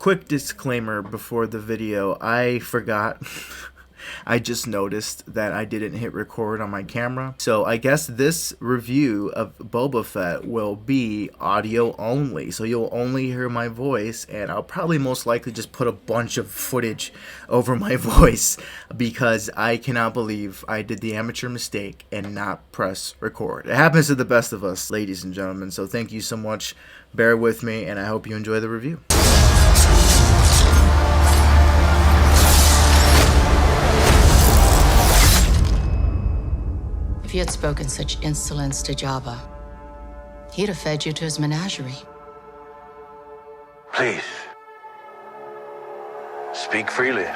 quick disclaimer before the video. I forgot. I just noticed that I didn't hit record on my camera. So I guess this review of Boba Fett will be audio only. So you'll only hear my voice, and I'll probably most likely just put a bunch of footage over my voice because I cannot believe I did the amateur mistake and not press record. It happens to the best of us, ladies and gentlemen. So thank you so much. Bear with me, and I hope you enjoy the review. If you had spoken such insolence to Jabba, he'd have fed you to his menagerie. Please, speak freely.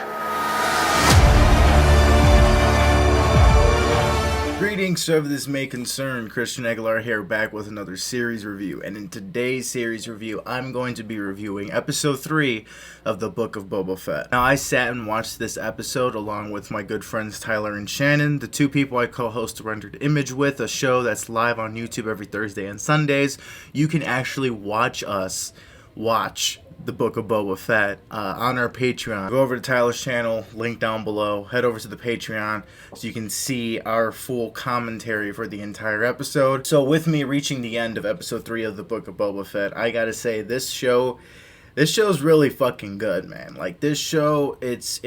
Greetings, whoever this may concern. Christian Aguilar here, back with another series review. And in today's series review, I'm going to be reviewing episode 3 of the Book of Boba Fett. Now, I sat and watched this episode along with my good friends Tyler and Shannon, the two people I co-host Rendered Image with, a show that's live on YouTube every Thursday and Sundays. You can actually watch us watch the Book of Boba Fett on our Patreon. Go over to Tyler's channel, link down below, head over to the Patreon so you can see our full commentary for the entire episode. So with me reaching the end of episode 3 of the Book of Boba Fett, I gotta say this show's really fucking good, man. Like, this show, it's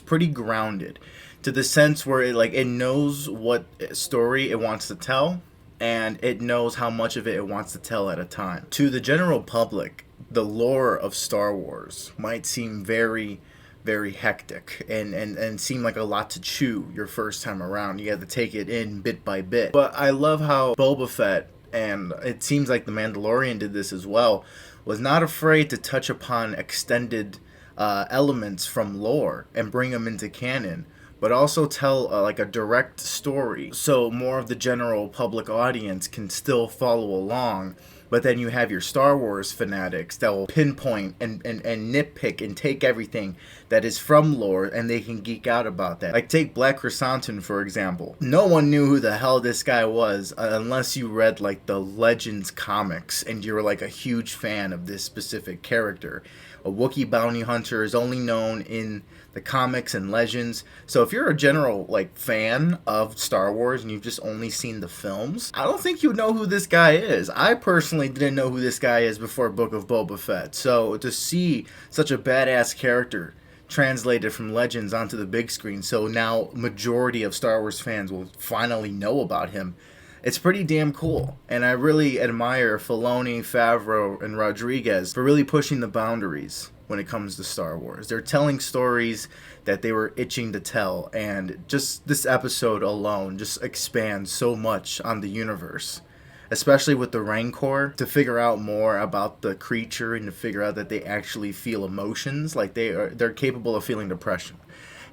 pretty grounded to the sense where it knows what story it wants to tell, and it knows how much of it wants to tell at a time. To the general public, the lore of Star Wars might seem very, very hectic and seem like a lot to chew your first time around. You have to take it in bit by bit. But I love how Boba Fett, and it seems like The Mandalorian did this as well, was not afraid to touch upon extended elements from lore and bring them into canon, but also tell like a direct story so more of the general public audience can still follow along. But then you have your Star Wars fanatics that will pinpoint and nitpick and take everything that is from lore, and they can geek out about that. Like, take Black Chrysanthemum, for example. No one knew who the hell this guy was unless you read, like, the Legends comics and you were, like, a huge fan of this specific character. A Wookiee bounty hunter is only known in the comics and Legends. So if you're a general, like, fan of Star Wars and you've just only seen the films, I don't think you know who this guy is. I personally didn't know who this guy is before Book of Boba Fett. So to see such a badass character translated from Legends onto the big screen, so now majority of Star Wars fans will finally know about him, it's pretty damn cool. And I really admire Filoni, Favreau, and Rodriguez for really pushing the boundaries when it comes to Star Wars. They're telling stories that they were itching to tell, and just this episode alone just expands so much on the universe, especially with the Rancor, to figure out more about the creature and to figure out that they actually feel emotions. Like, they're capable of feeling depression.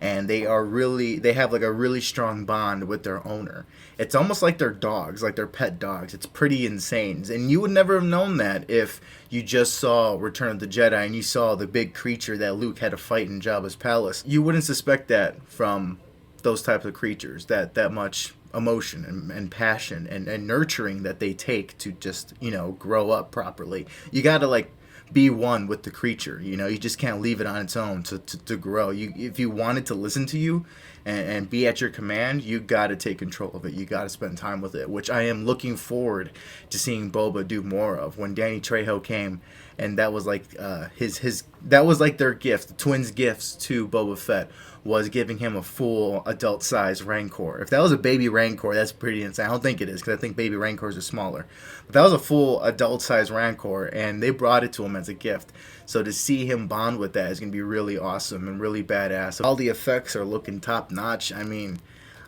And they have like a really strong bond with their owner. It's almost like they're dogs, like they're pet dogs. It's pretty insane. And you would never have known that if you just saw Return of the Jedi and you saw the big creature that Luke had to fight in Jabba's palace. You wouldn't suspect that from those types of creatures, that much emotion and passion and nurturing that they take to just, grow up properly. You gotta, like, be one with the creature, you just can't leave it on its own to grow. If you want it to listen to you and be at your command, you got to take control of it. You got to spend time with it, which I am looking forward to seeing Boba do more of. When Danny Trejo came, and that was like that was like their gift, the twins' gifts to Boba Fett, was giving him a full adult-sized Rancor. If that was a baby Rancor, that's pretty insane. I don't think it is, because I think baby Rancors are smaller. But that was a full adult-sized Rancor, and they brought it to him as a gift. So to see him bond with that is going to be really awesome and really badass. All the effects are looking top-notch. I mean,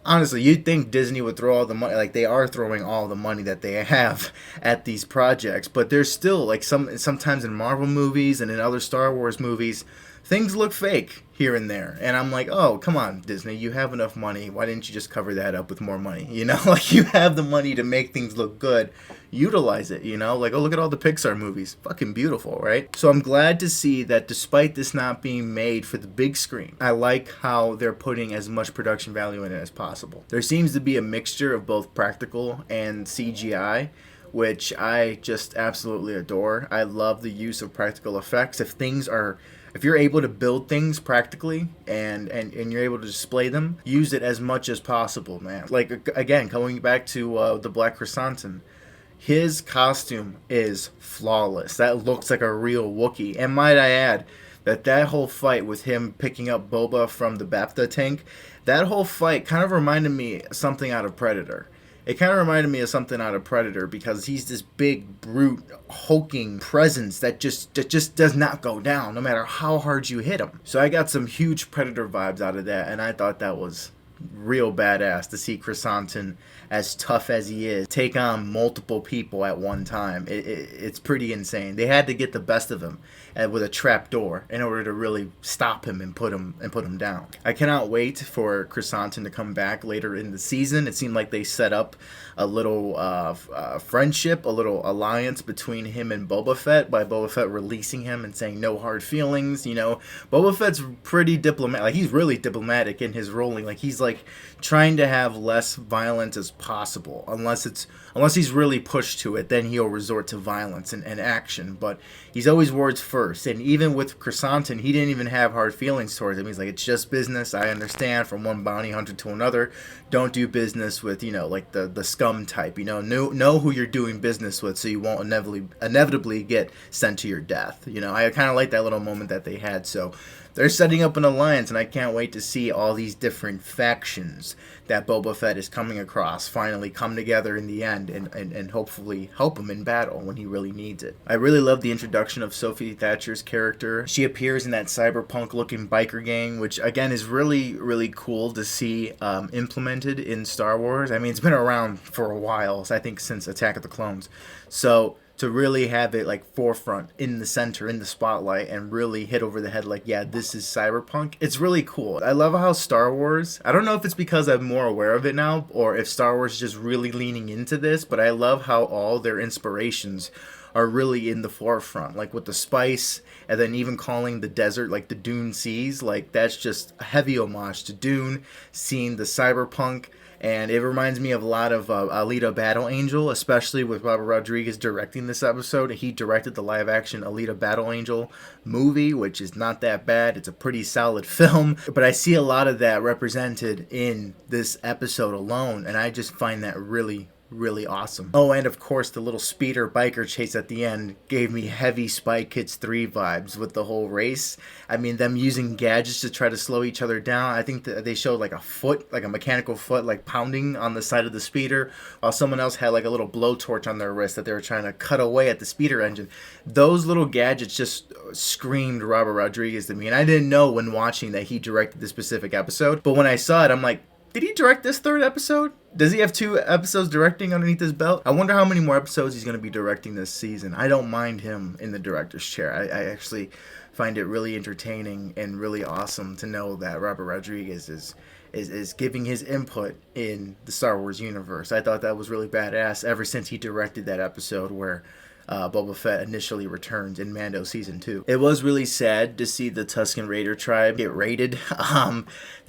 honestly, you'd think Disney would throw all the money, like they are throwing all the money that they have at these projects, but there's still, like, sometimes in Marvel movies and in other Star Wars movies, things look fake here and there. And I'm like, oh, come on, Disney, you have enough money. Why didn't you just cover that up with more money? Like, you have the money to make things look good. Utilize it, Like, oh, look at all the Pixar movies. Fucking beautiful, right? So I'm glad to see that despite this not being made for the big screen, I like how they're putting as much production value in it as possible. There seems to be a mixture of both practical and CGI, which I just absolutely adore. I love the use of practical effects. If you're able to build things practically and you're able to display them, use it as much as possible, man. Like, again, going back to the Black Chrysanthemum, his costume is flawless. That looks like a real Wookiee. And might I add that whole fight with him picking up Boba from the Bapta tank, that whole fight kind of reminded me of something out of Predator. It kind of reminded me of something out of Predator because he's this big, brute, hulking presence that just does not go down no matter how hard you hit him. So I got some huge Predator vibes out of that, and I thought that was real badass to see Chrysanthemum, as tough as he is, take on multiple people at one time. It's pretty insane. They had to get the best of him with a trap door in order to really stop him and put him down. I cannot wait for Chrysanthemum to come back later in the season. It seemed like they set up a little friendship, a little alliance between him and Boba Fett by Boba Fett releasing him and saying no hard feelings. You know, Boba Fett's pretty diplomatic. Like, he's really diplomatic in his rolling. Like, he's like trying to have less violence as possible, unless he's really pushed to it, then he'll resort to violence and action. But he's always words first. And even with Chrysanthemum, he didn't even have hard feelings towards him. He's like, it's just business. I understand, from one bounty hunter to another. Don't do business with, like the scum type. Know who you're doing business with, so you won't inevitably get sent to your death. I kind of like that little moment that they had. So they're setting up an alliance, and I can't wait to see all these different factions that Boba Fett is coming across finally come together in the end and hopefully help him in battle when he really needs it. I really love the introduction of Sophie Thatcher's character. She appears in that cyberpunk-looking biker gang, which, again, is really, really cool to see implemented in Star Wars. I mean, it's been around for a while, I think since Attack of the Clones. So to really have it like forefront in the center, in the spotlight, and really hit over the head like, yeah, this is cyberpunk. It's really cool. I love how Star Wars, I don't know if it's because I'm more aware of it now or if Star Wars is just really leaning into this, but I love how all their inspirations are really in the forefront, like with the spice, and then even calling the desert like the Dune Seas. Like, that's just a heavy homage to Dune, seeing the cyberpunk. And it reminds me of a lot of Alita Battle Angel, especially with Robert Rodriguez directing this episode. He directed the live-action Alita Battle Angel movie, which is not that bad. It's a pretty solid film. But I see a lot of that represented in this episode alone, and I just find that really, really awesome. Oh, and of course, the little speeder biker chase at the end gave me heavy Spy Kids 3 vibes with the whole race. I mean, them using gadgets to try to slow each other down. I think that they showed like a foot, like a mechanical foot, like pounding on the side of the speeder, while someone else had like a little blowtorch on their wrist that they were trying to cut away at the speeder engine. Those little gadgets just screamed Robert Rodriguez to me, and I didn't know when watching that he directed this specific episode, but when I saw it, I'm like, did he direct this third episode? Does he have 2 episodes directing underneath his belt? I wonder how many more episodes he's going to be directing this season. I don't mind him in the director's chair. I actually find it really entertaining and really awesome to know that Robert Rodriguez is giving his input in the Star Wars universe. I thought that was really badass ever since he directed that episode where Boba Fett initially returns in Mando Season 2. It was really sad to see the Tusken Raider tribe get raided. They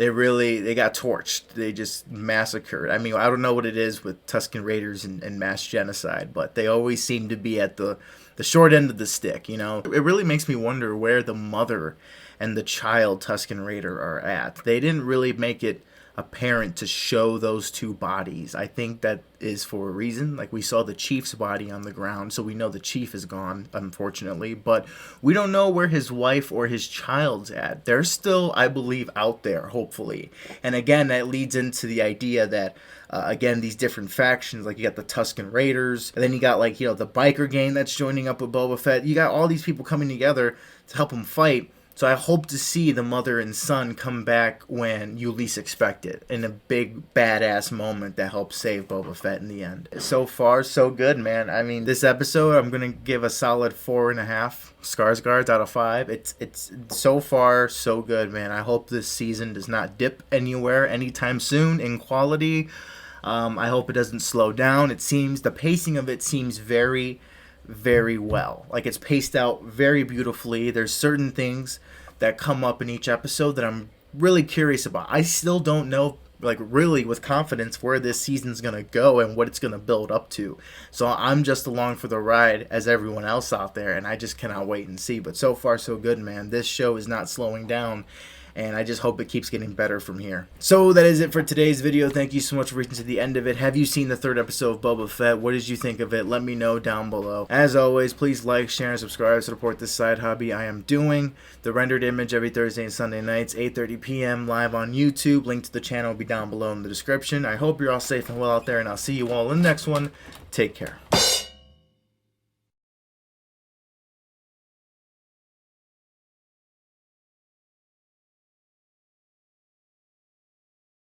got torched. They just massacred. I mean, I don't know what it is with Tusken Raiders and mass genocide, but they always seem to be at the short end of the stick, It really makes me wonder where the mother and the child Tusken Raider are at. They didn't really make it apparent to show those 2 bodies. I think that is for a reason. Like, we saw the chief's body on the ground, so we know the chief is gone, unfortunately, but we don't know where his wife or his child's at. They're still, I believe, out there, hopefully. And again, that leads into the idea that again, these different factions, like you got the Tusken Raiders, and then you got like, the biker gang that's joining up with Boba Fett. You got all these people coming together to help him fight. So I hope to see the mother and son come back when you least expect it, in a big badass moment that helps save Boba Fett in the end. So far, so good, man. I mean, this episode, I'm gonna give a solid 4.5 Skarsgårds out of 5. It's so far so good, man. I hope this season does not dip anywhere anytime soon in quality. I hope it doesn't slow down. It seems the pacing of it seems very, very well. Like, it's paced out very beautifully. There's certain things that come up in each episode that I'm really curious about. I still don't know like really with confidence where this season's gonna go and what it's gonna build up to. So I'm just along for the ride as everyone else out there, and I just cannot wait and see. But so far so good, man. This show is not slowing down, and I just hope it keeps getting better from here. So that is it for today's video. Thank you so much for reaching to the end of it. Have you seen the 3rd episode of Boba Fett? What did you think of it? Let me know down below. As always, please like, share, and subscribe to support this side hobby I am doing. The rendered image every Thursday and Sunday nights, 8:30 p.m. live on YouTube. Link to the channel will be down below in the description. I hope you're all safe and well out there, and I'll see you all in the next one. Take care.